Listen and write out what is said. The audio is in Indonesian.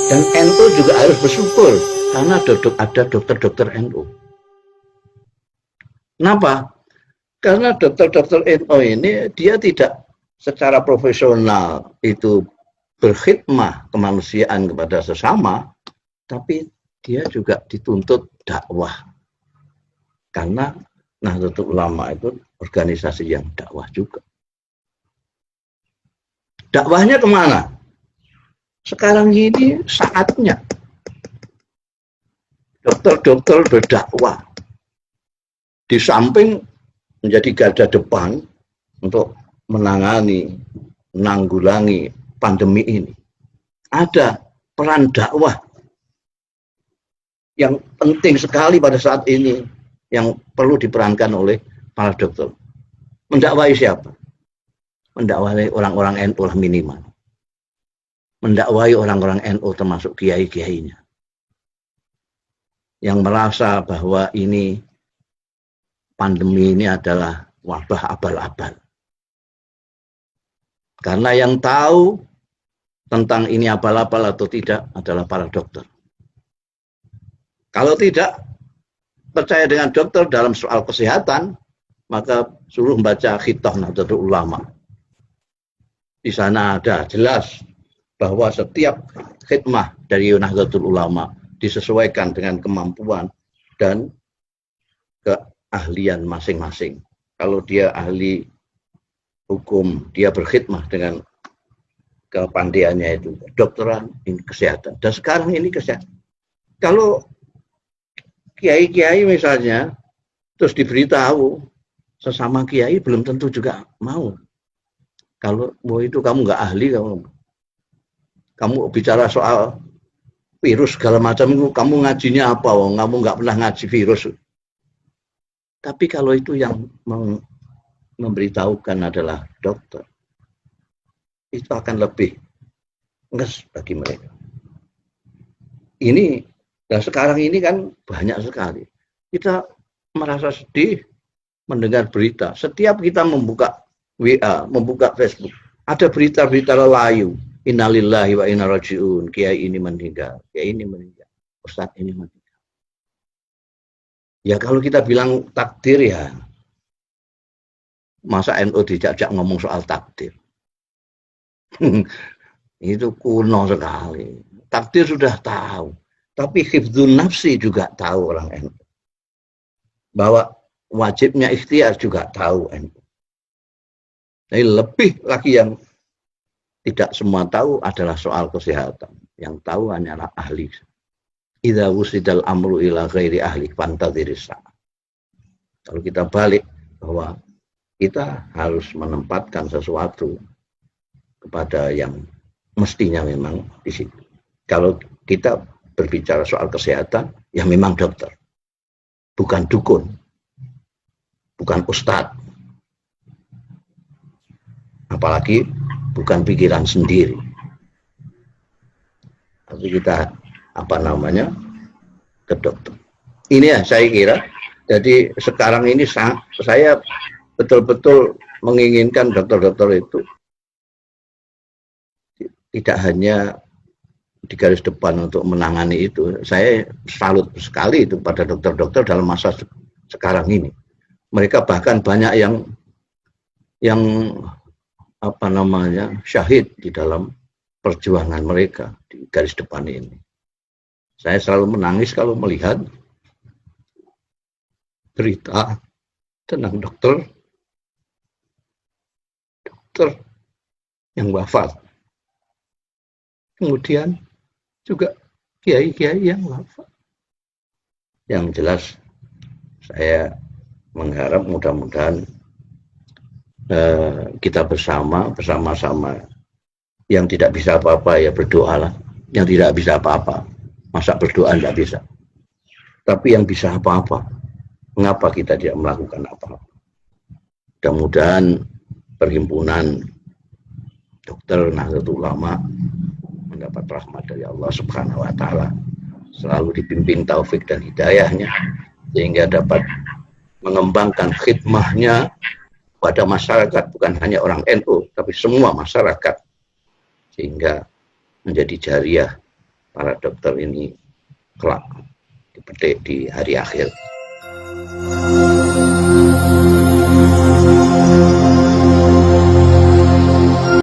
Dan NU juga harus bersyukur karena ada dokter-dokter NU. Kenapa? Karena dokter-dokter NU ini dia tidak secara profesional itu berkhidmah kemanusiaan kepada sesama, tapi dia juga dituntut dakwah. Karena Nahdlatul Ulama itu organisasi yang dakwah juga. Dakwahnya kemana? Sekarang ini saatnya dokter-dokter berdakwah. Di samping menjadi garda depan untuk menanggulangi pandemi ini, ada peran dakwah yang penting sekali pada saat ini yang perlu diperankan oleh para dokter. Mendakwai siapa? Mendakwai orang-orang NU minimal. Mendakwai orang-orang NU termasuk kiai-kiainya. Yang merasa bahwa ini pandemi ini adalah wabah abal-abal. Karena yang tahu tentang ini abal-abal atau tidak adalah para dokter. Kalau tidak percaya dengan dokter dalam soal kesehatan, maka suruh membaca Khithah Nahdlatul Ulama. Di sana ada jelas bahwa setiap khidmah dari Nahdlatul Ulama disesuaikan dengan kemampuan dan keahlian masing-masing. Kalau dia ahli hukum, dia berkhidmah dengan kepandaiannya itu. Dokteran, ini kesehatan. Dan sekarang ini kesehatan. Kalau kiai-kiai misalnya, terus diberitahu, sesama kiai belum tentu juga mau. Kalau itu kamu nggak ahli, kamu bicara soal virus segala macam, kamu ngajinya apa? Kamu nggak pernah ngaji virus. Tapi kalau itu yang memberitahukan adalah dokter, itu akan lebih nges bagi mereka. Ini, dan sekarang ini kan banyak sekali. Kita merasa sedih mendengar berita. Setiap kita membuka WA, membuka Facebook, ada berita-berita lelayu. Innalillahi wa inna rajiun. Kiai ini meninggal, kiai ini meninggal, ustadz ini meninggal. Ya kalau kita bilang takdir ya, masa NU dijajak ngomong soal takdir? Itu kuno sekali. Takdir sudah tahu, tapi hifdzun nafsi juga tahu orang NU. Bahwa wajibnya ikhtiar juga tahu NU. Jadi lebih lagi yang tidak semua tahu adalah soal kesehatan. Yang tahu hanyalah ahli. Idza wusidal amru ila ghairi ahli fantadhiris sa'a. Kalau kita balik bahwa kita harus menempatkan sesuatu kepada yang mestinya memang di situ. Kalau kita berbicara soal kesehatan, ya memang dokter. Bukan dukun. Bukan ustadz. Apalagi bukan pikiran sendiri. Tapi kita ke dokter. Ini ya saya kira. Jadi sekarang ini saya betul-betul menginginkan dokter-dokter itu tidak hanya di garis depan untuk menangani itu. Saya salut sekali itu pada dokter-dokter dalam masa sekarang ini. Mereka bahkan banyak yang syahid di dalam perjuangan mereka di garis depan ini. Saya selalu menangis kalau melihat berita tentang dokter yang wafat. Kemudian juga kiai-kiai yang wafat. Yang jelas saya mengharap mudah-mudahan kita bersama-sama yang tidak bisa apa-apa ya berdoalah, yang tidak bisa apa-apa masa berdoa tidak bisa, tapi yang bisa apa-apa mengapa kita tidak melakukan apa-apa. Mudah-mudahan perhimpunan dokter Nahdlatul Ulama mendapat rahmat dari Allah Subhanahu wa Ta'ala, selalu dipimpin taufik dan hidayahnya sehingga dapat mengembangkan khidmahnya pada masyarakat, bukan hanya orang NU, tapi semua masyarakat, sehingga menjadi jariah para dokter ini kelak dipetik di hari akhir.